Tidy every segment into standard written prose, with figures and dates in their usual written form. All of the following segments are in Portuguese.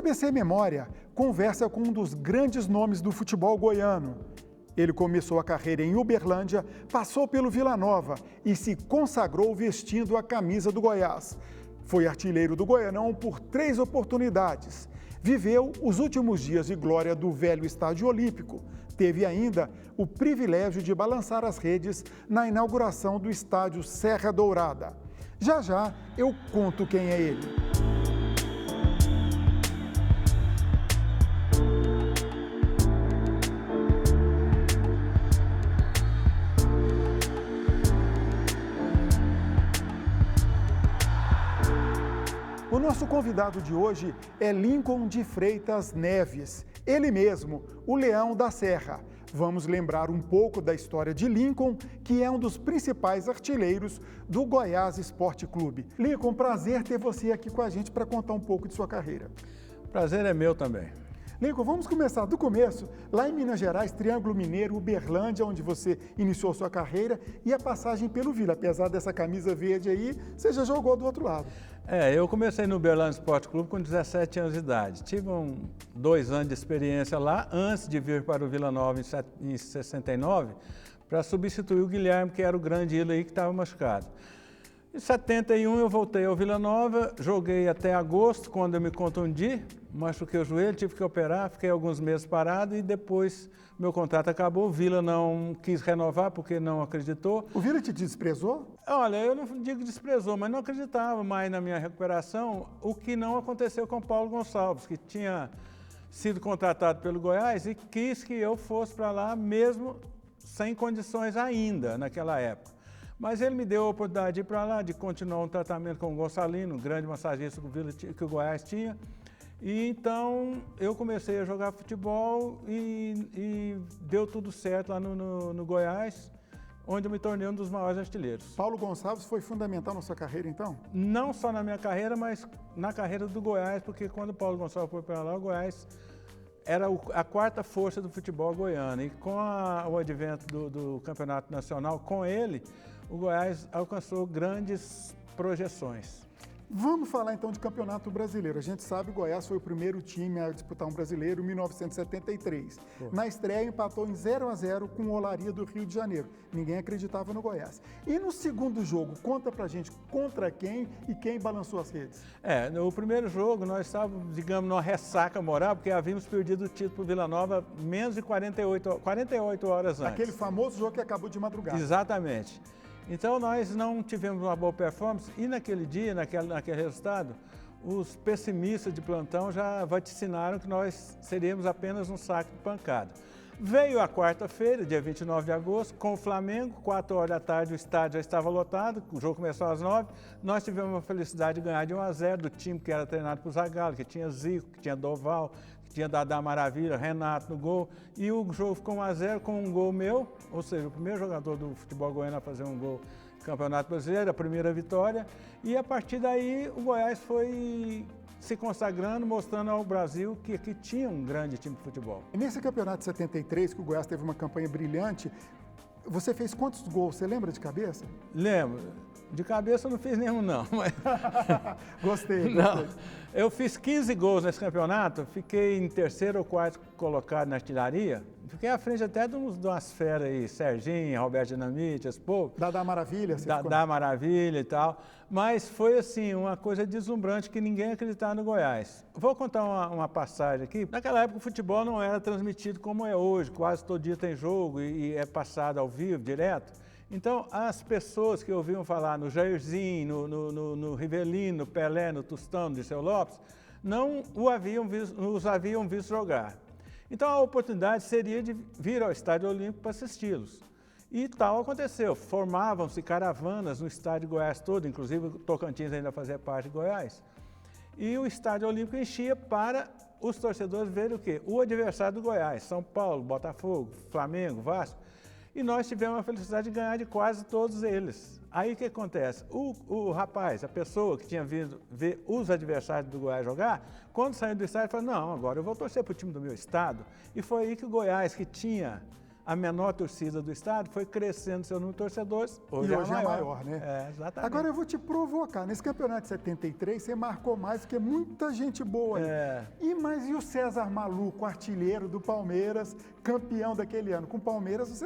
ABC Memória conversa com um dos grandes nomes do futebol goiano. Ele começou a carreira em Uberlândia, passou pelo Vila Nova e se consagrou vestindo a camisa do Goiás. Foi artilheiro do Goianão por 3 oportunidades. Viveu os últimos dias de glória do velho Estádio Olímpico. Teve ainda o privilégio de balançar as redes na inauguração do Estádio Serra Dourada. Já já eu conto quem é ele. O nosso convidado de hoje é Lincoln de Freitas Neves, ele mesmo, o Leão da Serra. Vamos lembrar um pouco da história de Lincoln, que é um dos principais artilheiros do Goiás Esporte Clube. Lincoln, prazer ter você aqui com a gente para contar um pouco de sua carreira. Prazer é meu também. Lincoln, vamos começar do começo, lá em Minas Gerais, Triângulo Mineiro, Uberlândia, onde você iniciou sua carreira, e a passagem pelo Vila. Apesar dessa camisa verde aí, você já jogou do outro lado. Eu comecei no Uberlândia Esporte Clube com 17 anos de idade. Tive 2 anos de experiência lá, antes de vir para o Vila Nova em 69, para substituir o Guilherme, que era o grande ídolo aí que estava machucado. Em 71 eu voltei ao Vila Nova, joguei até agosto, quando eu me contundi, machuquei o joelho, tive que operar, fiquei alguns meses parado e depois meu contrato acabou. O Vila não quis renovar porque não acreditou. O Vila te desprezou? Olha, eu não digo desprezou, mas não acreditava mais na minha recuperação, o que não aconteceu com o Paulo Gonçalves, que tinha sido contratado pelo Goiás e quis que eu fosse para lá mesmo sem condições ainda naquela época. Mas ele me deu a oportunidade de ir para lá, de continuar um tratamento com o Gonçalino, um grande massagista que o Goiás tinha. E então eu comecei a jogar futebol e deu tudo certo lá no Goiás, onde eu me tornei um dos maiores artilheiros. Paulo Gonçalves foi fundamental na sua carreira, então? Não só na minha carreira, mas na carreira do Goiás, porque quando o Paulo Gonçalves foi para lá, o Goiás era a 4ª força do futebol goiano. E com o advento do Campeonato Nacional, com ele, o Goiás alcançou grandes projeções. Vamos falar então de Campeonato Brasileiro. A gente sabe que o Goiás foi o primeiro time a disputar um brasileiro em 1973. Na estreia empatou em 0-0 com o Olaria do Rio de Janeiro. Ninguém acreditava no Goiás. E no segundo jogo, conta pra gente contra quem e quem balançou as redes. No primeiro jogo nós estávamos, digamos, numa ressaca moral, porque havíamos perdido o título para o Vila Nova menos de 48 horas antes. Aquele famoso jogo que acabou de madrugada. Exatamente. Então nós não tivemos uma boa performance e naquele dia, naquele resultado, os pessimistas de plantão já vaticinaram que nós seríamos apenas um saco de pancada. Veio a quarta-feira, dia 29 de agosto, com o Flamengo, 4 horas da tarde o estádio já estava lotado, o jogo começou às 9, nós tivemos a felicidade de ganhar de 1-0 do time que era treinado por Zagallo, que tinha Zico, que tinha Doval, que tinha Dadá Maravilha, Renato no gol, e o jogo ficou 1-0 com um gol meu, ou seja, o primeiro jogador do futebol goiano a fazer um gol no Campeonato Brasileiro, a primeira vitória, e a partir daí o Goiás foi se consagrando, mostrando ao Brasil que aqui tinha um grande time de futebol. E nesse campeonato de 73, que o Goiás teve uma campanha brilhante, você fez quantos gols? Você lembra de cabeça? Lembro. De cabeça eu não fiz nenhum, não. Mas... Gostei. Não. Eu fiz 15 gols nesse campeonato, fiquei em 3º ou 4º colocado na artilharia. Fiquei à frente até de umas feras aí, Serginho, Roberto Dinamite, esse povo. Dadá Maravilha. Dadá Maravilha e tal. Mas foi assim, uma coisa deslumbrante que ninguém acreditava no Goiás. Vou contar uma passagem aqui. Naquela época o futebol não era transmitido como é hoje, quase todo dia tem jogo e é passado ao vivo, direto. Então, as pessoas que ouviam falar no Jairzinho, no Rivelino, no Pelé, no Tostão, no Dirceu Lopes, não os haviam visto jogar. Então, a oportunidade seria de vir ao Estádio Olímpico para assisti-los. E tal aconteceu. Formavam-se caravanas no Estádio Goiás todo, inclusive o Tocantins ainda fazia parte de Goiás. E o Estádio Olímpico enchia para os torcedores verem o quê? O adversário do Goiás, São Paulo, Botafogo, Flamengo, Vasco. E nós tivemos a felicidade de ganhar de quase todos eles. Aí o que acontece? O rapaz, a pessoa que tinha vindo ver os adversários do Goiás jogar, quando saiu do estádio, falou, não, agora eu vou torcer para o time do meu estado. E foi aí que o Goiás, que tinha a menor torcida do estado, foi crescendo seu número de torcedores, hoje é maior, né? Exatamente. Agora eu vou te provocar, nesse campeonato de 73 você marcou mais, porque muita gente boa aí. E o César Maluco, artilheiro do Palmeiras, campeão daquele ano? Com o Palmeiras,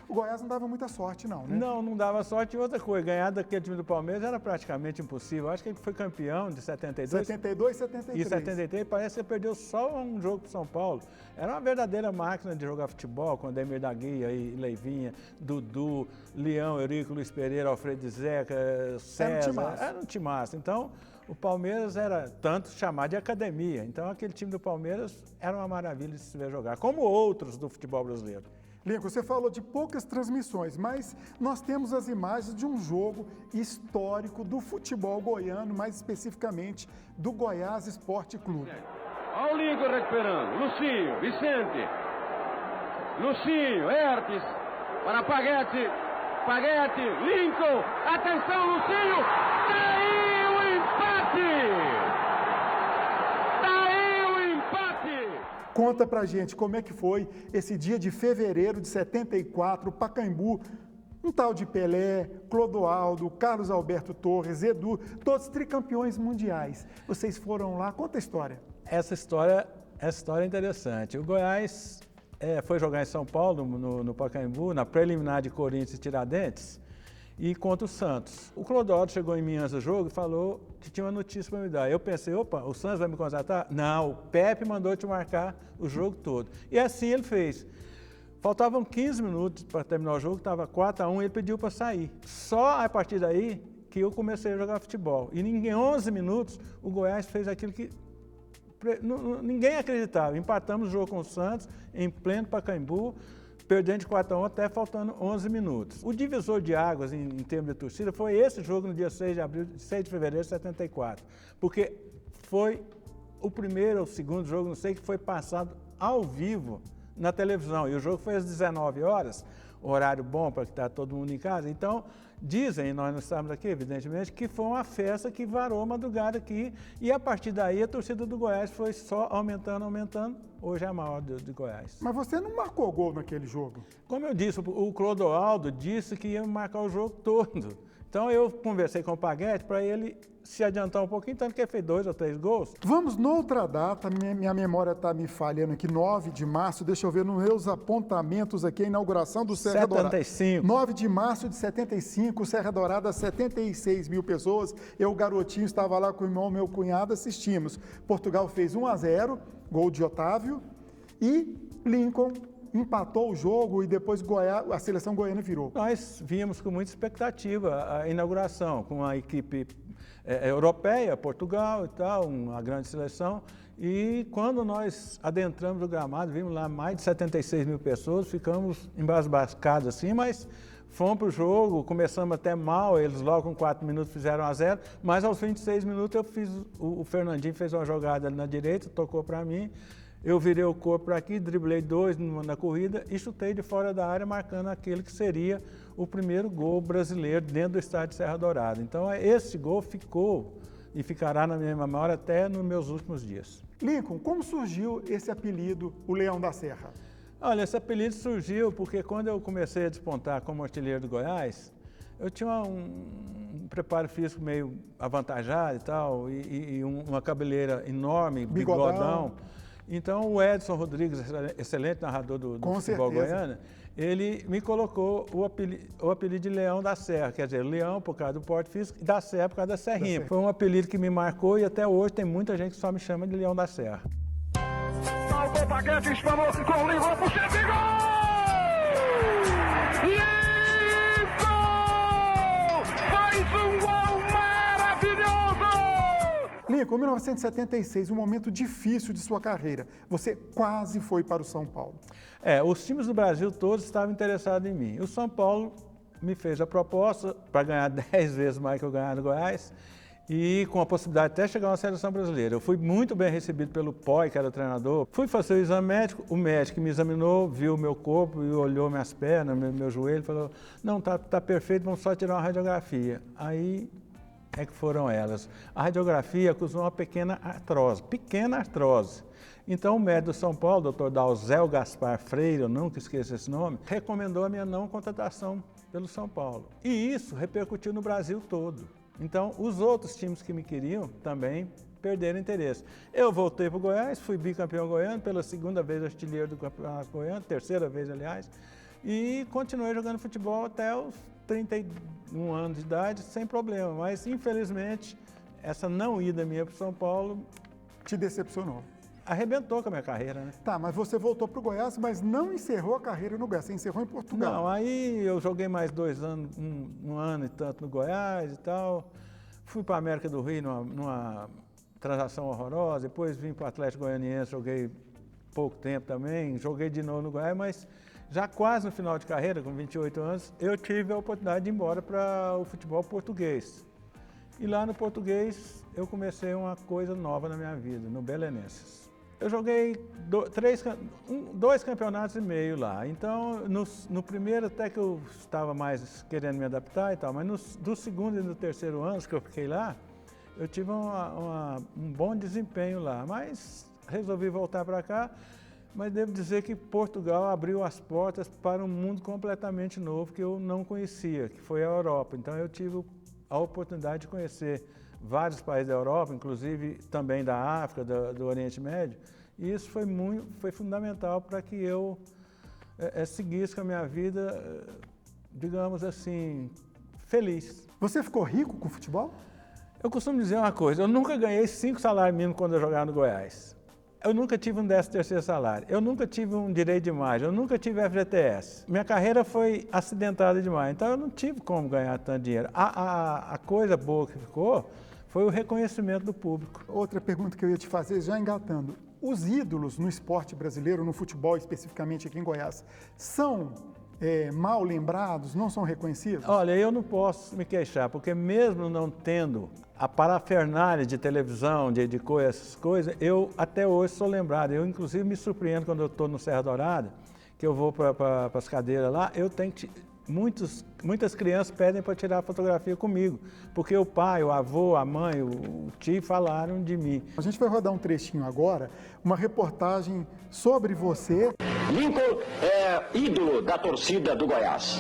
o Goiás não dava muita sorte não, né? Não dava sorte. E outra coisa, ganhar daquele time do Palmeiras era praticamente impossível. Acho que ele foi campeão de 72. 72 e 73. E 73, parece que ele perdeu só um jogo para São Paulo. Era uma verdadeira máquina de jogar futebol, com Ademir da Guia e Leivinha, Dudu, Leão, Eurico, Luiz Pereira, Alfredo Zeca, César. Era um timaço. Então, o Palmeiras era tanto chamado de academia. Então, aquele time do Palmeiras era uma maravilha de se ver jogar, como outros do futebol brasileiro. Lincoln, você falou de poucas transmissões, mas nós temos as imagens de um jogo histórico do futebol goiano, mais especificamente do Goiás Esporte Clube. Olha o Lincoln recuperando, Lucinho, Vicente, Lucinho, Hertes, para Paguete, Lincoln, atenção Lucinho, daí o empate! Conta pra gente como é que foi esse dia de fevereiro de 74, Pacaembu, um tal de Pelé, Clodoaldo, Carlos Alberto Torres, Edu, todos tricampeões mundiais. Vocês foram lá, conta a história. Essa história é interessante. O Goiás foi jogar em São Paulo, no Pacaembu, na preliminar de Corinthians e Tiradentes, e contra o Santos. O Clodoaldo chegou em mim antes do jogo e falou que tinha uma notícia para me dar. Eu pensei, opa, o Santos vai me contratar? Não, o Pepe mandou te marcar o jogo todo. E assim ele fez. Faltavam 15 minutos para terminar o jogo, estava 4-1, ele pediu para sair. Só a partir daí que eu comecei a jogar futebol. E em 11 minutos, o Goiás fez aquilo que ninguém acreditava. Empatamos o jogo com o Santos, em pleno Pacaembu, perdendo de 4-1 até faltando 11 minutos. O divisor de águas em termos de torcida foi esse jogo no dia 6 de fevereiro de 74, porque foi o primeiro ou segundo jogo, não sei, que foi passado ao vivo na televisão, e o jogo foi às 19 horas, horário bom para que está todo mundo em casa. Então, dizem, nós não estamos aqui, evidentemente, que foi uma festa que varou a madrugada aqui, e a partir daí a torcida do Goiás foi só aumentando, hoje é a maior de Goiás. Mas você não marcou gol naquele jogo? Como eu disse, o Clodoaldo disse que ia marcar o jogo todo. Então eu conversei com o Paguete para ele se adiantar um pouquinho, tanto que ele fez 2 ou 3 gols. Vamos noutra data, minha memória está me falhando aqui, 9 de março, deixa eu ver nos meus apontamentos aqui, a inauguração do Serra Dourada. 75. 9 de março de 75, Serra Dourada, 76 mil pessoas. Eu, garotinho, estava lá com o irmão, meu cunhado, assistimos. Portugal fez 1-0, gol de Otávio, e Lincoln empatou o jogo e depois a seleção goiana virou. Nós vimos com muita expectativa a inauguração, com a equipe europeia, Portugal e tal, uma grande seleção. E quando nós adentramos o gramado, vimos lá mais de 76 mil pessoas, ficamos embasbacados assim, mas fomos para o jogo, começamos até mal, eles logo com 4 minutos fizeram 1-0, mas aos 26 minutos o Fernandinho fez uma jogada ali na direita, tocou para mim. Eu virei o corpo para aqui, driblei 2 na corrida e chutei de fora da área, marcando aquele que seria o primeiro gol brasileiro dentro do estádio de Serra Dourada. Então, esse gol ficou e ficará na minha memória até nos meus últimos dias. Lincoln, como surgiu esse apelido, o Leão da Serra? Olha, esse apelido surgiu porque quando eu comecei a despontar como artilheiro do Goiás, eu tinha um preparo físico meio avantajado e tal, e uma cabeleira enorme, bigodão. Então, o Edson Rodrigues, excelente narrador do futebol goiano, ele me colocou o apelido de Leão da Serra, quer dizer, Leão por causa do porte físico e da Serra por causa da Serrinha. Foi um apelido que me marcou e até hoje tem muita gente que só me chama de Leão da Serra. Saltou o Paguete, espanou, ficou o Lincoln, puxa e gol! Faz um gol maravilhoso! Lincoln, 1976, um momento difícil de sua carreira. Você quase foi para o São Paulo. Os times do Brasil todos estavam interessados em mim. O São Paulo me fez a proposta para ganhar 10 vezes mais que eu ganhava no Goiás e com a possibilidade de até chegar na seleção brasileira. Eu fui muito bem recebido pelo Poi, que era o treinador. Fui fazer o exame médico, o médico me examinou, viu o meu corpo e olhou minhas pernas, meu joelho, falou, não, tá perfeito, vamos só tirar uma radiografia. Aí é que foram elas. A radiografia acusou uma pequena artrose. Então o médico do São Paulo, doutor Dalzéu Gaspar Freire, eu nunca esqueço esse nome, recomendou a minha não contratação pelo São Paulo. E isso repercutiu no Brasil todo. Então os outros times que me queriam também perderam interesse. Eu voltei para o Goiás, fui bicampeão goiano, pela segunda vez artilheiro do campeonato goiano, terceira vez aliás, e continuei jogando futebol até os 31 anos de idade, sem problema. Mas infelizmente essa não ida minha para o São Paulo te decepcionou. Arrebentou com a minha carreira, né? Tá, mas você voltou para o Goiás, mas não encerrou a carreira no Goiás, você encerrou em Portugal. Não, aí eu joguei mais 2 anos, um ano e tanto no Goiás e tal. Fui para a América do Rio numa transação horrorosa, depois vim para o Atlético Goianiense, joguei pouco tempo também, joguei de novo no Goiás, mas já quase no final de carreira, com 28 anos, eu tive a oportunidade de ir embora para o futebol português. E lá no português eu comecei uma coisa nova na minha vida, no Belenenses. Eu joguei 2 campeonatos e meio lá, então no primeiro até que eu estava mais querendo me adaptar e tal, mas do segundo e do terceiro ano que eu fiquei lá, eu tive um bom desempenho lá, mas resolvi voltar para cá, mas devo dizer que Portugal abriu as portas para um mundo completamente novo que eu não conhecia, que foi a Europa. Então eu tive a oportunidade de conhecer vários países da Europa, inclusive também da África, do Oriente Médio, e isso foi fundamental para que eu seguisse com a minha vida, digamos assim, feliz. Você ficou rico com o futebol? Eu costumo dizer uma coisa, eu nunca ganhei 5 salários mínimos quando eu jogava no Goiás. Eu nunca tive um 13º salário, eu nunca tive um direito de imagem, eu nunca tive FGTS. Minha carreira foi acidentada demais, então eu não tive como ganhar tanto dinheiro. A coisa boa que ficou foi o reconhecimento do público. Outra pergunta que eu ia te fazer, já engatando. Os ídolos no esporte brasileiro, no futebol especificamente aqui em Goiás, são mal lembrados, não são reconhecidos? Olha, eu não posso me queixar, porque mesmo não tendo a parafernália de televisão, de essas coisas, eu até hoje sou lembrado. Eu, inclusive, me surpreendo quando eu estou no Serra Dourada, que eu vou para as cadeiras lá, eu tenho que... Muitas crianças pedem para tirar fotografia comigo, porque o pai, o avô, a mãe, o tio falaram de mim. A gente vai rodar um trechinho agora, uma reportagem sobre você. Lincoln é ídolo da torcida do Goiás.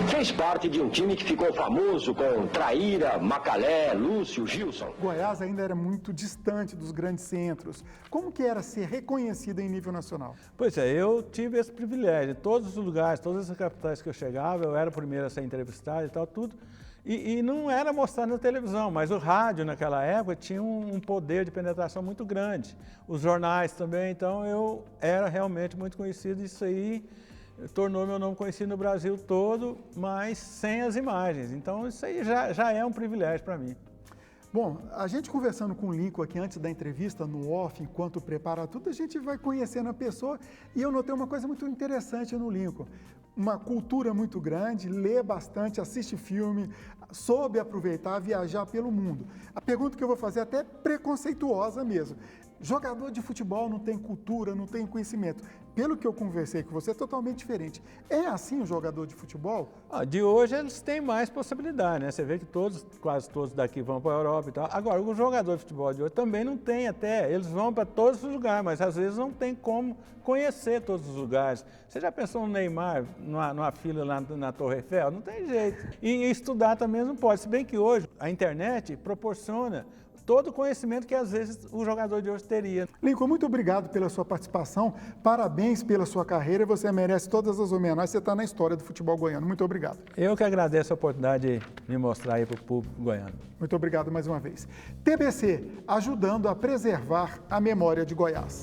Fez parte de um time que ficou famoso com Traíra, Macalé, Lúcio, Gilson. Goiás ainda era muito distante dos grandes centros. Como que era ser reconhecido em nível nacional? Pois é, eu tive esse privilégio. Todos os lugares, todas as capitais que eu chegava, eu era o primeiro a ser entrevistado e tal, tudo. E não era mostrado na televisão, mas o rádio naquela época tinha um poder de penetração muito grande. Os jornais também, então eu era realmente muito conhecido. Isso aí tornou meu nome conhecido no Brasil todo, mas sem as imagens. Então isso aí já é um privilégio para mim. Bom, a gente conversando com o Lincoln aqui antes da entrevista, no off, enquanto prepara tudo, a gente vai conhecendo a pessoa e eu notei uma coisa muito interessante no Lincoln. Uma cultura muito grande, lê bastante, assiste filme, soube aproveitar, viajar pelo mundo. A pergunta que eu vou fazer é até preconceituosa mesmo. Jogador de futebol não tem cultura, não tem conhecimento. Pelo que eu conversei com você, é totalmente diferente. É assim o jogador de futebol? De hoje eles têm mais possibilidade, né? Você vê que quase todos daqui vão para a Europa e tal. Agora, o jogador de futebol de hoje também não tem até. Eles vão para todos os lugares, mas às vezes não tem como conhecer todos os lugares. Você já pensou no Neymar numa fila lá na Torre Eiffel? Não tem jeito. E estudar também não pode. Se bem que hoje a internet proporciona todo o conhecimento que às vezes o jogador de hoje teria. Lincoln, muito obrigado pela sua participação, parabéns pela sua carreira, você merece todas as homenagens, você está na história do futebol goiano. Muito obrigado. Eu que agradeço a oportunidade de me mostrar aí para o público goiano. Muito obrigado mais uma vez. TBC, ajudando a preservar a memória de Goiás.